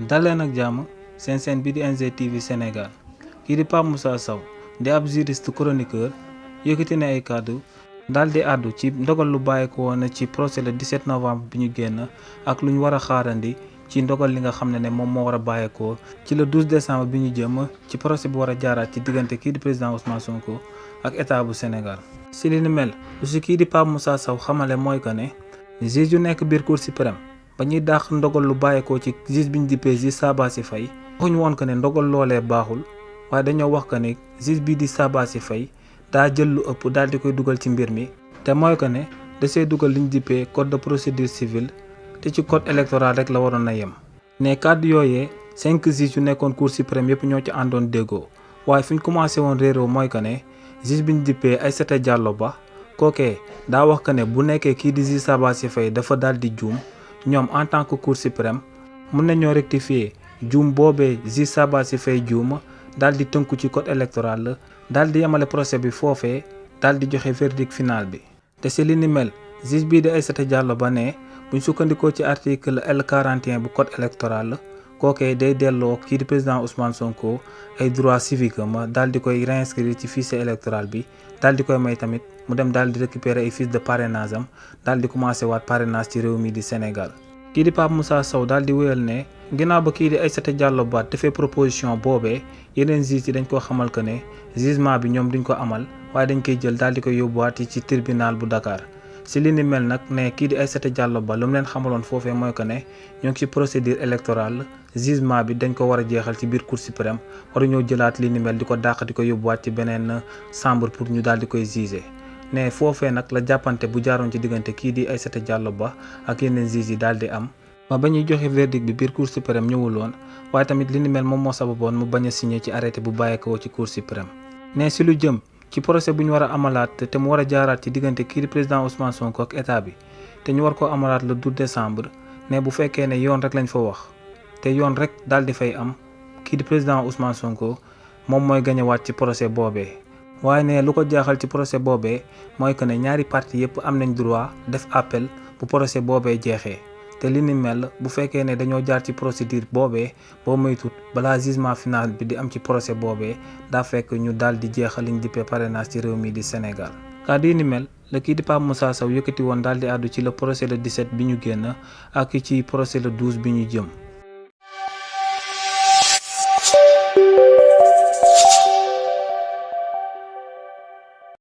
daleen ak jàmm seen seen bi di NGTV Sénégal kii di Pape Moussa Sow di ab juriste chroniqueur yëkkati na ay kàddu daal di àddu ci ndogal lu bàyyeeko woon ci procès le 17 novembre bi ñu génn ak lu ñu war a xaarandi ci ndogal li nga xam ne moom moo war a bàyyeekoo ci le 12 décembre bi ñu jëm ci procès bi war a jaaraat ci diggante kii di président Ousmane Sonko ak état bu Sénégal. si li ni mel lu si kii di Pape Moussa Sow xamale mooy que ne juge yu nekk biir Cour suprême ba ñuy dàq ndogal lu bàyyeekoo ci juge bi ñu dippee juge Sabassy Faye waxuñu woon que ne ndogal loolee baaxul waaye dañoo wax que ne juge bii di Sabassy Faye daa jël lu ëpp daal di koy dugal ci mbir mi te mooy que ne da see dugal li ñu dippee code de procédure civile te ci code électoral rek la waroon a yem. ne kàddu yooyee 5 juges yu nekkoon Cour suprême yëpp ñoo ci àndoon déggoo waaye fi ñu commencé woon réeroo mooy que ne juge bi ñu dippee Aïssata Diallo Bah kookee daa wax que ne bu nekkee kii di juge Sabassy Faye dafa daal di juum ñoom en tant que Cour suprême mun nañoo rectifier juum boobee juge Sabassy Faye juum daal di tënku ci code électoral la daal di yemale procès bi foofee daal di joxe verdict final bi. te si li ni mel juge bii di Aïssata Diallo Bah ne buñ sukkandikoo ci article L41 bu code électoral la kookee day delloo kii di président Ousmane Sonko ay droits civiques ma daal di koy réinscrire ci fichier électoral bi daal di koy may tamit mu dem daal di récupérer ay fiches de parrainage am daal di commencé waat parrainage ci réew mi di Sénégal. kii di Pape Moussa Sow daal di wéyal ne ginnaaw ba kii di Aïssata Diallo Bah defee proposition boobee yeneen juges yi dañ koo xamal que ne jugement bi ñoom duñ ko amal waaye dañ koy jël daal di koy yóbbuwaat ci tribunal bu Dakar. si li ni mel nag ne kii di Aïssata Diallo Bah lu mu leen xamaloon foofee mooy que ne ñoo ngi ci procédure électorale jugement bi dañ ko war a jeexal ci biir Cour suprême waruñoo jëlaat li ni mel di ko dàq di ko yóbbuwaat ci beneen chambre pour ñu daal di koy juger. ne foofee nag la jàppante bu jaaroon ci diggante kii di Aïssata Diallo Bah ak yeneen juges yi daal di am ba ñuy joxe verdict bi biir Cour suprême ñëwuloon waaye tamit li ni mel moom moo sababoon mu bañ a signé ci arrêté bu bàyyeekoo ci Cour suprême. ne si lu jëm ci procès bu ñu war a amalaat te mu war a jaaraat ci diggante kii di président Ousmane Sonko ak état bi te ñu war koo amalaat le 12 décembre ne bu fekkee ne yoon rek lañ fa wax te yoon rek daal di fay am kii di président Ousmane Sonko moom mooy gañewaat ci procès boobee. waaye ne lu ko jaaxal ci procès boobee mooy que ne ñaari parti yëpp am nañ droit def appel bu procès boobee jeexee te li ni mel bu fekkee ne dañoo jaar ci procédure boobee boo moytut balaa jugement final bi di am ci procès boobee daa fekk ñu daal di jeexal liñ dippee parrainage ci réew mi di Sénégal. kàddu yi ni mel la kii di Pape Moussa Sow yëkkati woon daal di àddu ci le procès le 17 bi ñu génn ak ci procès le 12 bi ñu jëm.